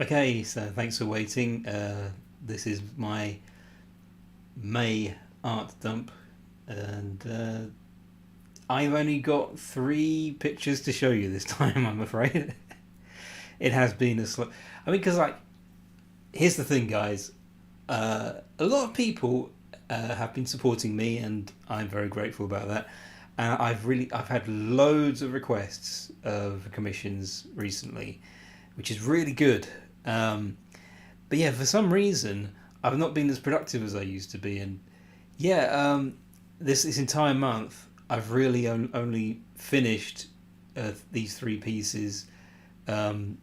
Okay, so thanks for waiting. This is my May art dump, and I've only got three pictures to show you this time. I'm afraid it has been a slow. I mean, because here's the thing, guys. A lot of people have been supporting me, and I'm very grateful about that. I've had loads of requests of commissions recently, which is really good. Um, But yeah, for some reason, I've not been as productive as I used to be, and yeah, this entire month, I've really only finished these three pieces. Um,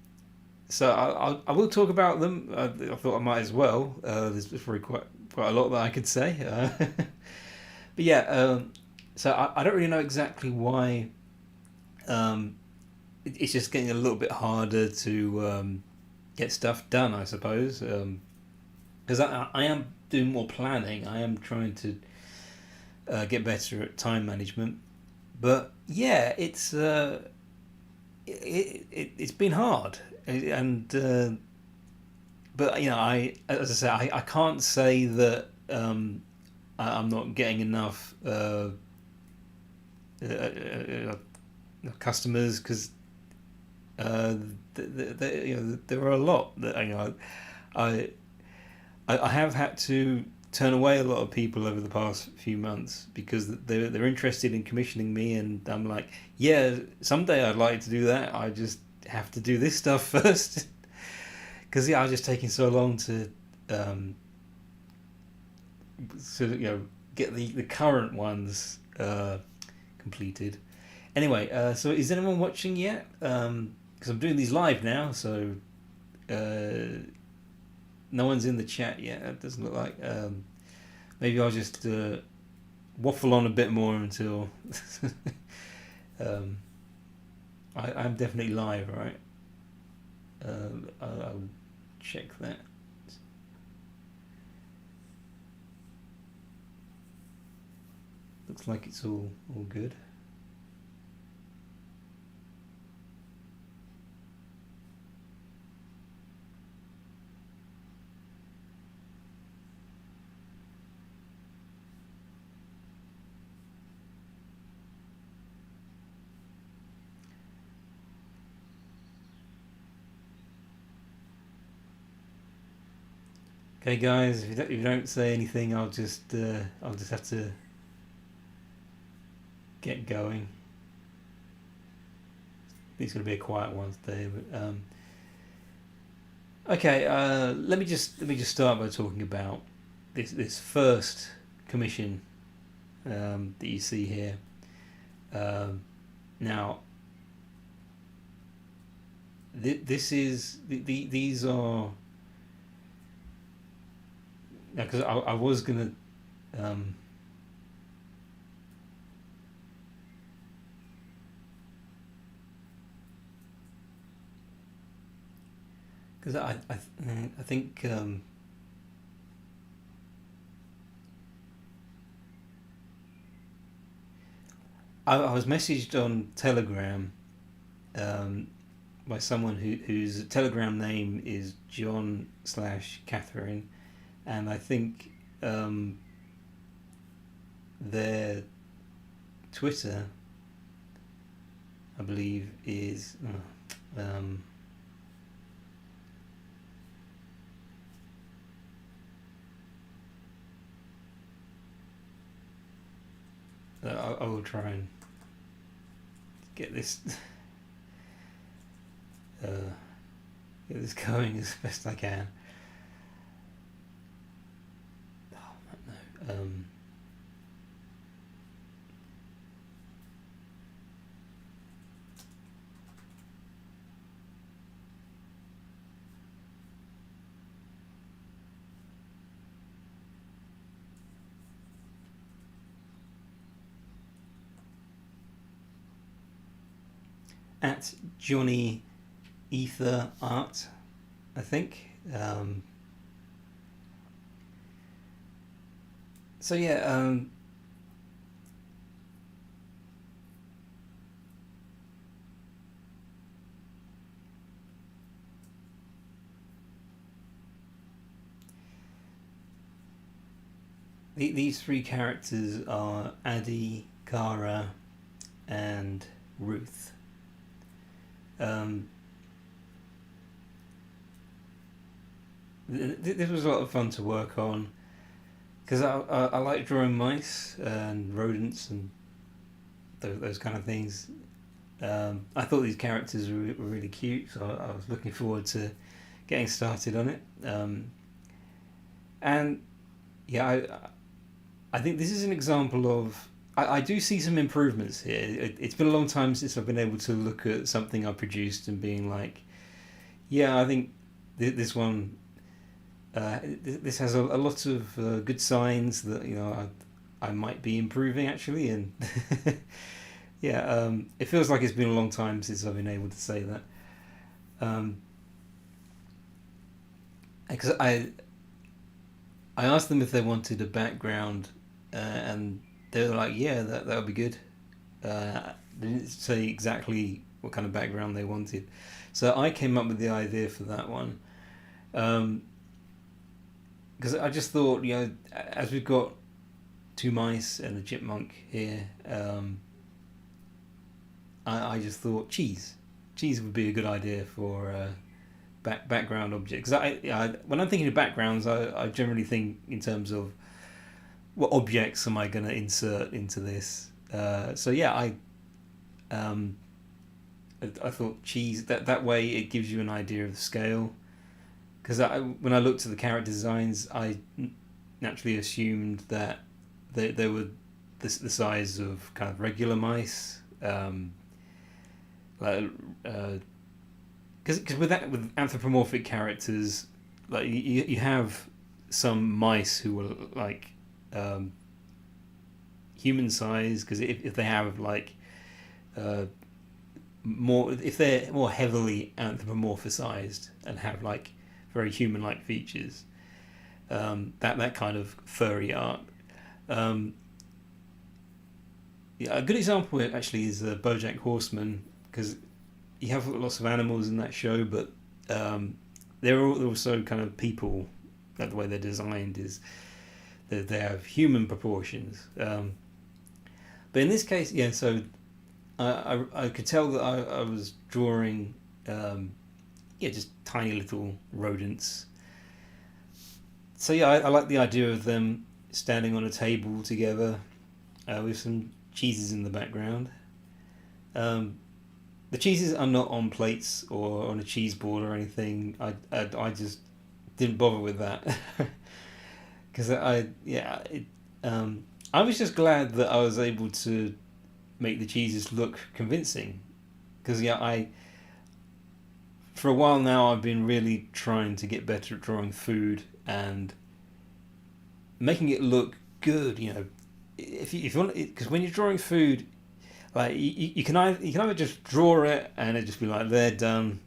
so I will talk about them. I thought I might as well. There's probably quite a lot that I could say. But yeah, so I don't really know exactly why. Um, it's just getting a little bit harder to get stuff done, I suppose. Because I am doing more planning. I am trying to get better at time management. But yeah, it's been hard, and but you know, I as I say, I can't say that I'm not getting enough uh, uh, customers because uh, you know, there are a lot that I I have had to turn away a lot of people over the past few months because they're interested in commissioning me, and I'm like, yeah, someday I'd like to do that. I just have to do this stuff first because yeah, I was just taking so long to um, sort of get the current ones completed. Anyway, so is anyone watching yet? Because I'm doing these live now, so uh, no one's in the chat yet. It doesn't look like. Maybe I'll just waffle on a bit more until um, I'm definitely live, right? I'll check that. Looks like it's all good. Okay, guys, if you don't say anything, I'll just have to get going. It's going to be a quiet one today, but okay. Let me just start by talking about this first commission that you see here. Um, Now, this is these are because I was gonna um, because I think I was messaged on Telegram um, by someone whose Telegram name is John/Catherine, and I think their Twitter, I believe, is I will try and get this uh, get this going as best I can. Oh no. At Johnny Ether Art, I think. So yeah, these three characters are Addie, Kara, and Ruth. Um, this was a lot of fun to work on because I like drawing mice and rodents and those kind of things. I thought these characters were really cute, so I was looking forward to getting started on it. And yeah, I think this is an example of. I do see some improvements here. It's been a long time since I've been able to look at something I produced and being like, yeah, I think this one. This has a lot of good signs that I might be improving actually, and yeah, it feels like it's been a long time since I've been able to say that. Because I asked them if they wanted a background, and they were like, "Yeah, that would be good." They didn't say exactly what kind of background they wanted, so I came up with the idea for that one. Because I just thought, as we've got two mice and a chipmunk here, I just thought cheese would be a good idea for background object. Because when I'm thinking of backgrounds, I generally think in terms of what objects am I going to insert into this. So yeah, I thought cheese that way it gives you an idea of the scale. Because when I looked at the character designs, I naturally assumed that they were the size of kind of regular mice. Because with anthropomorphic characters, like you have some mice who are like human size. Because if they have like if they're more heavily anthropomorphized and have like very human-like features, that kind of furry art. Yeah, a good example actually is BoJack Horseman, because you have lots of animals in that show, but they're also kind of people. That the way they're designed is that they have human proportions. But in this case, yeah. So I could tell that I was drawing. Just tiny little rodents. So yeah, I like the idea of them standing on a table together with some cheeses in the background. The cheeses are not on plates or on a cheese board or anything. I just didn't bother with that because I was just glad that I was able to make the cheeses look convincing, because for a while now I've been really trying to get better at drawing food and making it look good. If you want, because when you're drawing food, like you can either just draw it and it just be like, they're done,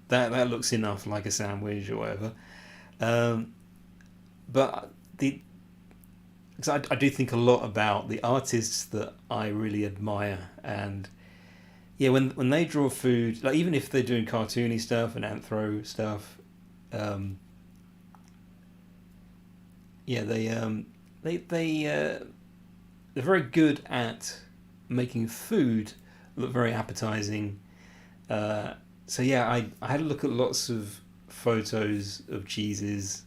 that looks enough, like a sandwich or whatever. But because I do think a lot about the artists that I really admire, and yeah, when they draw food, like even if they're doing cartoony stuff and anthro stuff, they're very good at making food look very appetizing. So yeah, I had a look at lots of photos of cheeses,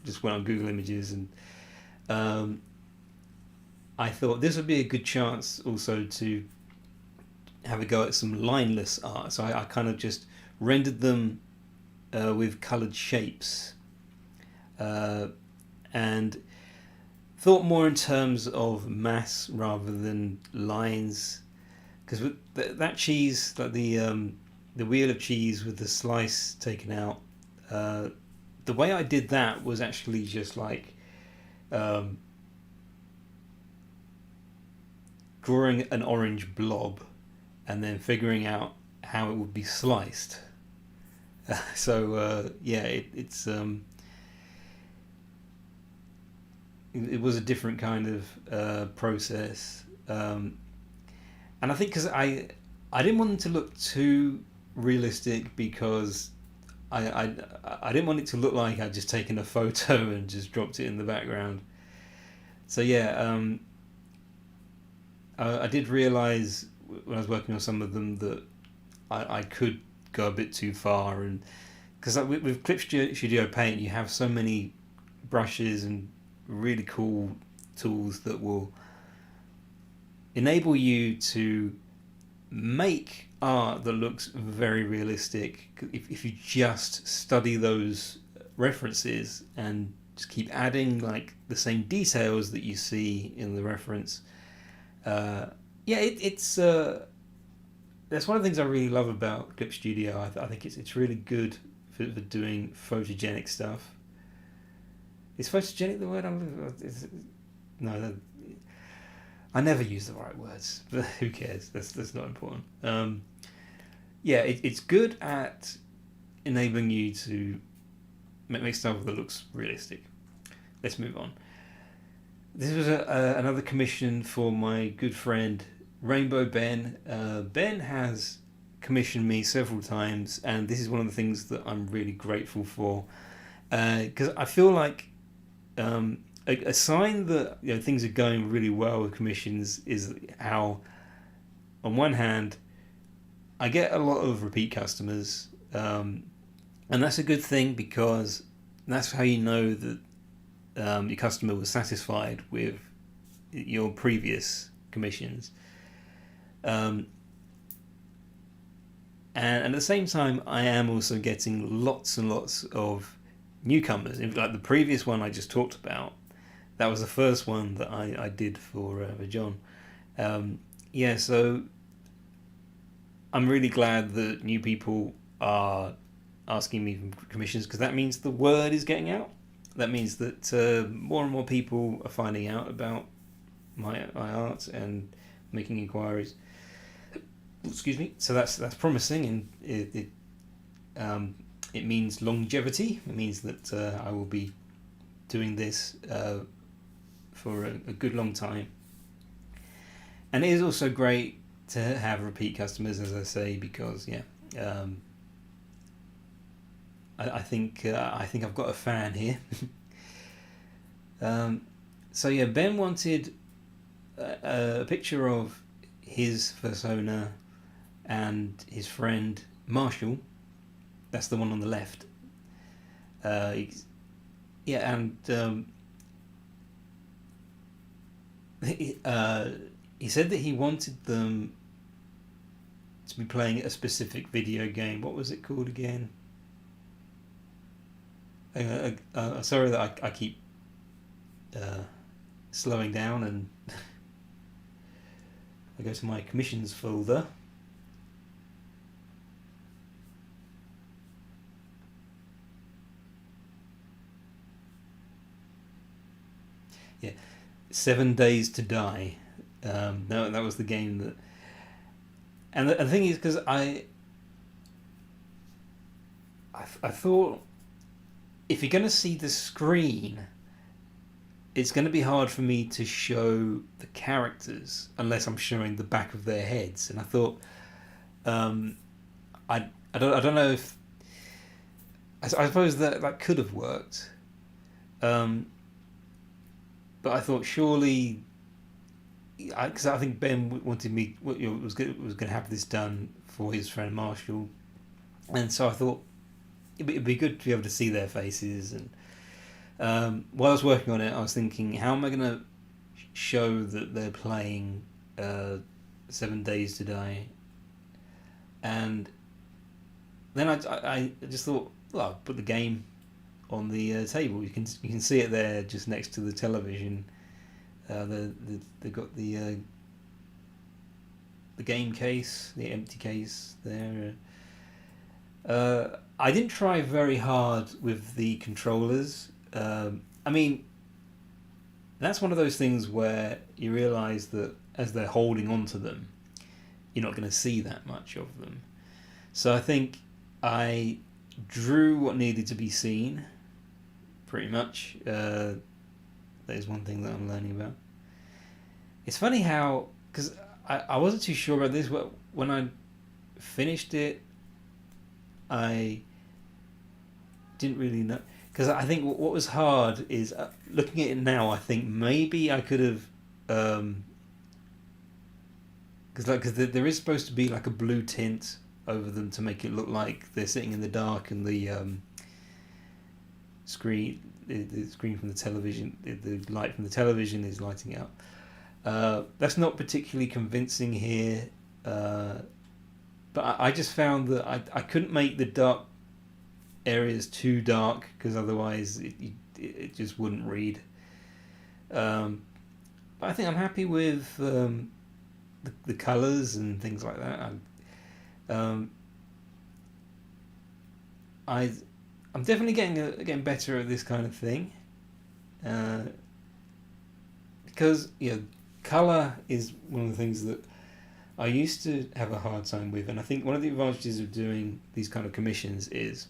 just went on Google Images, and I thought this would be a good chance also to have a go at some lineless art. So I kind of just rendered them with coloured shapes, and thought more in terms of mass rather than lines. Because with that cheese, like the wheel of cheese with the slice taken out, the way I did that was actually just like drawing an orange blob and then figuring out how it would be sliced. It was a different kind of process, and I think because I didn't want them to look too realistic, because I didn't want it to look like I'd just taken a photo and just dropped it in the background. So yeah, I did realize when I was working on some of them that I could go a bit too far, and because with Clip Studio Paint you have so many brushes and really cool tools that will enable you to make art that looks very realistic if you just study those references and just keep adding like the same details that you see in the reference. It's that's one of the things I really love about Clip Studio. I think it's really good for doing photogenic stuff. Is photogenic the word no, I never use the right words, but who cares? That's not important. It's good at enabling you to make stuff that looks realistic. Let's move on. This was another commission for my good friend Rainbow Ben. Ben has commissioned me several times, and this is one of the things that I'm really grateful for, because I feel like a sign that things are going really well with commissions is how, on one hand, I get a lot of repeat customers, and that's a good thing because that's how you know that your customer was satisfied with your previous commissions. And at the same time, I am also getting lots and lots of newcomers. Like the previous one I just talked about, that was the first one that I did for John. So I'm really glad that new people are asking me for commissions, because that means the word is getting out. That means that more and more people are finding out about my art and making inquiries. Excuse me. So that's promising, and it means longevity. It means that I will be doing this for a good long time. And it is also great to have repeat customers, as I say, because I think I've got a fan here. Ben wanted a picture of his persona and his friend Marshall. That's the one on the left. He said that he wanted them to be playing a specific video game. What was it called again? Sorry that I keep slowing down, and I go to my commissions folder. Yeah, 7 Days to Die. No, that was the game that. And the thing is, because I thought, if you're going to see the screen, it's going to be hard for me to show the characters unless I'm showing the back of their heads. And I thought, I don't know if I suppose that could have worked, but I thought surely, because I think Ben wanted me was going to have this done for his friend Marshall, and so I thought it'd be good to be able to see their faces. And while I was working on it, I was thinking, how am I going to show that they're playing 7 Days to Die? And then I just thought, well, I'll put the game on the table. You can see it there, just next to the television. They've got the game case, the empty case there. I didn't try very hard with the controllers. I mean, that's one of those things where you realise that as they're holding on to them, you're not going to see that much of them. So I think I drew what needed to be seen, pretty much. That is one thing that I'm learning about. It's funny how, because I wasn't too sure about this, but when I finished it, I didn't really know, I think what was hard is looking at it now. I think maybe I could have, because there is supposed to be like a blue tint over them to make it look like they're sitting in the dark and the screen, the screen from the television, the light from the television is lighting up. That's not particularly convincing here, but I just found that I couldn't make the dark areas too dark because otherwise it just wouldn't read. But I think I'm happy with the colours and things like that. Um, I I'm definitely getting better at this kind of thing, uh, because color is one of the things that I used to have a hard time with, and I think one of the advantages of doing these kind of commissions is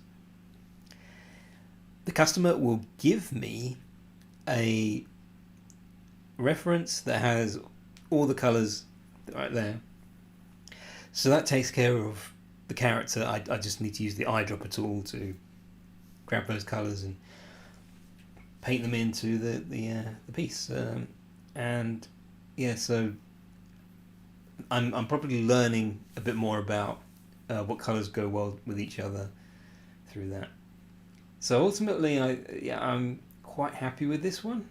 the customer will give me a reference that has all the colors right there. So that takes care of the character. I just need to use the eyedropper tool to grab those colors and paint them into the piece. And yeah, so I'm probably learning a bit more about what colors go well with each other through that. So ultimately, I'm quite happy with this one.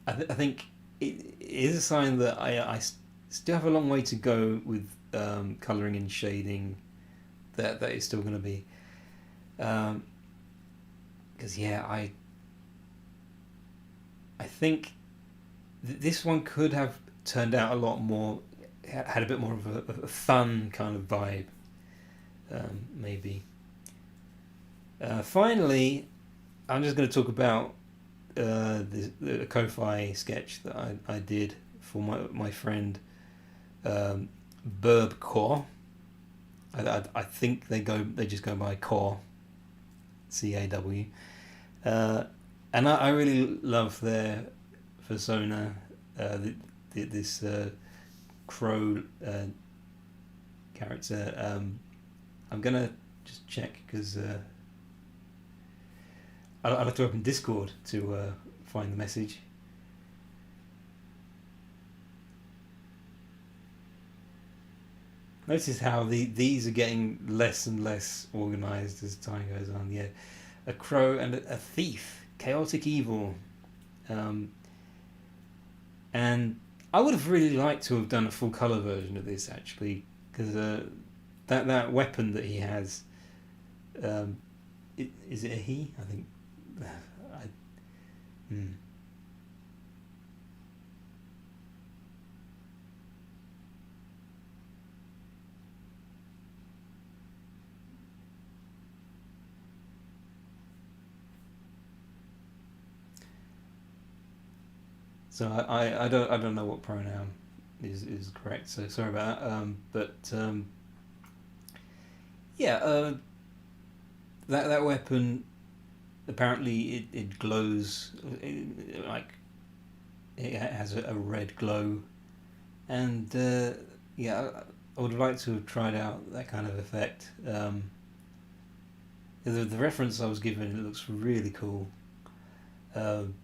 I think it is a sign that I still have a long way to go with colouring and shading. That is still going to be, because I think this one could have turned out a lot more, had a bit more of a fun kind of vibe, maybe. Finally, I'm just going to talk about the Ko-Fi sketch that I did for my friend Burb Core. I think they just go by Core, CAW, and I really love their persona. This crow character. I'm gonna just check because I'll have to open Discord to find the message. Notice how these are getting less and less organised as time goes on. Yeah, a crow and a thief, chaotic evil, and I would have really liked to have done a full colour version of this actually, because that weapon that he has, is it a he? I think. Hmm. So I don't know what pronoun is correct. So sorry about that. But yeah, that weapon apparently it glows, like it has a red glow, and yeah, I would have liked to have tried out that kind of effect. The reference I was given, it looks really cool. Um,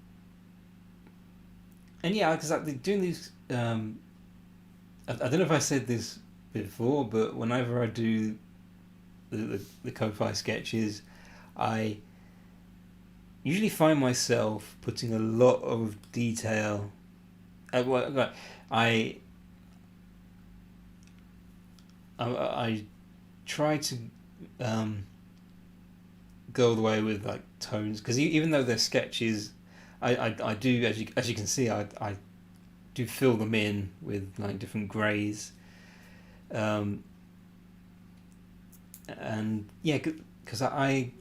and yeah, because like doing these, I don't know if I said this before, but whenever I do the Ko-Fi sketches, I usually find myself putting a lot of detail. Like, I I try to um, go all the way with like tones because even though they're sketches, I do, as you can see, I do fill them in with like different greys, um, and yeah, because I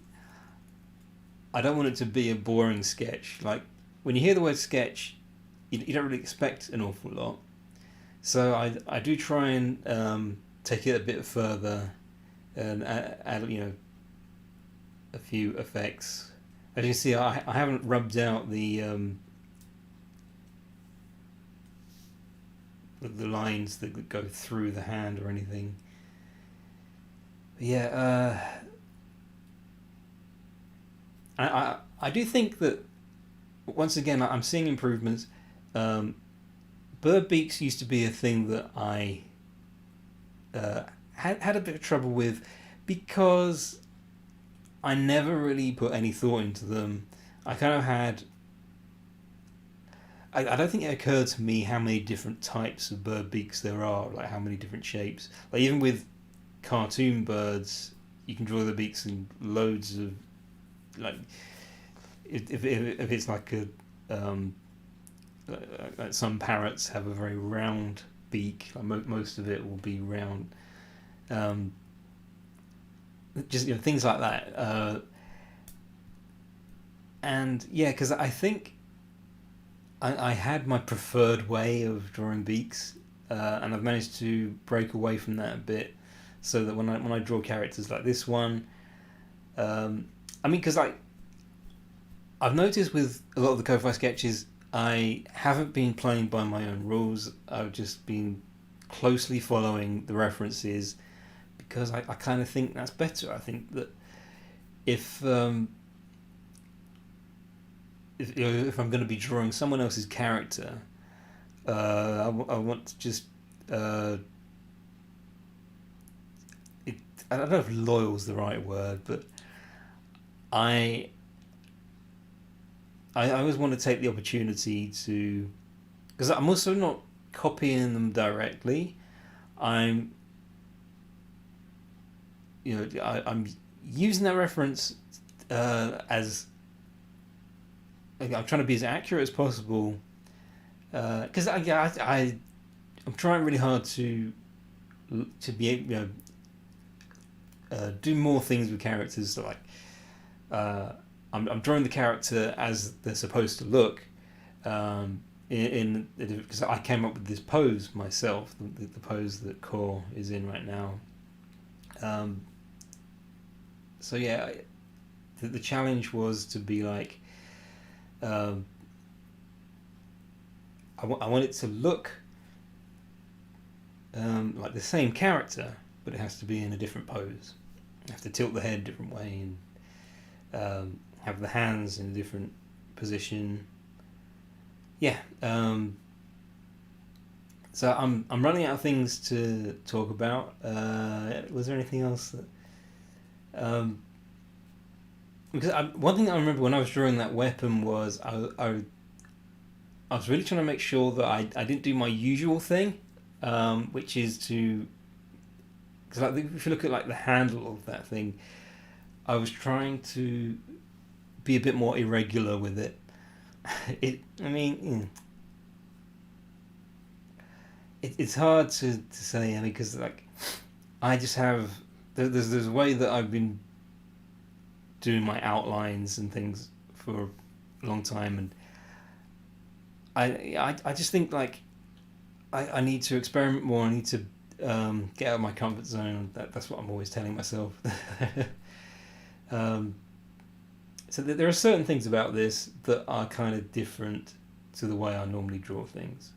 don't want it to be a boring sketch. Like when you hear the word sketch, you don't really expect an awful lot. So I do try and take it a bit further and add a few effects. As you can see, I haven't rubbed out the lines that go through the hand or anything. But yeah, I do think that once again I'm seeing improvements. Bird beaks used to be a thing that I had a bit of trouble with because I never really put any thought into them. I kind of had. I don't think it occurred to me how many different types of bird beaks there are, like how many different shapes. Like even with cartoon birds, you can draw the beaks in loads of, like, if it's like a like some parrots have a very round beak. Like most of it will be round. Just things like that. And yeah, because I think I had my preferred way of drawing beaks, and I've managed to break away from that a bit, so that when I draw characters like this one, I mean, because I've noticed with a lot of the Ko-Fi sketches, I haven't been playing by my own rules. I've just been closely following the references because I kind of think that's better. I think that if I'm going to be drawing someone else's character, I want to just I don't know if loyal's the right word, but I always want to take the opportunity to, because I'm also not copying them directly. I'm I'm using that reference as I'm trying to be as accurate as possible, because I'm trying really hard to be do more things with characters. So like I'm drawing the character as they're supposed to look, because I came up with this pose myself, the pose that Core is in right now. So yeah, the challenge was to be like, I want it to look like the same character, but it has to be in a different pose. I have to tilt the head a different way and have the hands in a different position. Yeah. So I'm running out of things to talk about. Was there anything else that? Because one thing I remember when I was drawing that weapon was I was really trying to make sure that I didn't do my usual thing, which is to, because like if you look at like the handle of that thing, I was trying to be a bit more irregular with it. It's hard to say. I mean, because like I just have there's a way that I've been doing my outlines and things for a long time, and I just think like I need to experiment more. I need to get out of my comfort zone. That's what I'm always telling myself. So there are certain things about this that are kind of different to the way I normally draw things,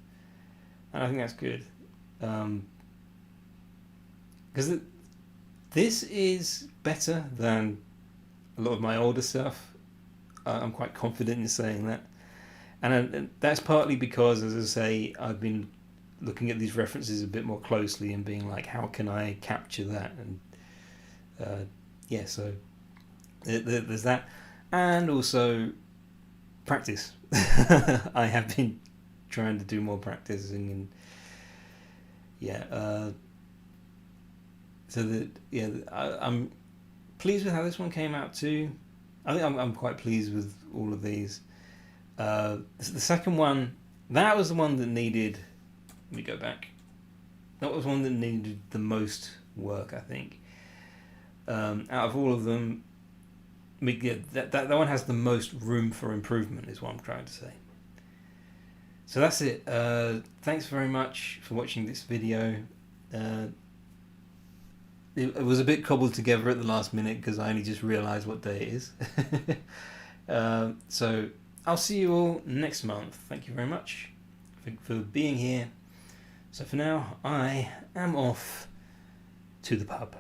and I think that's good, because this is better than a lot of my older stuff. I'm quite confident in saying that, and that's partly because, as I say, I've been looking at these references a bit more closely and being like, how can I capture that? And yeah, so there's that, and also practice. I have been trying to do more practicing, and yeah, I'm pleased with how this one came out too. I think I'm quite pleased with all of these. The second one, that was the one that needed. Let me go back. That was one that needed the most work, I think. Out of all of them, I mean, yeah, that one has the most room for improvement, is what I'm trying to say. So that's it. Thanks very much for watching this video. It was a bit cobbled together at the last minute because I only just realised what day it is. So I'll see you all next month. Thank you very much for being here. So for now, I am off to the pub.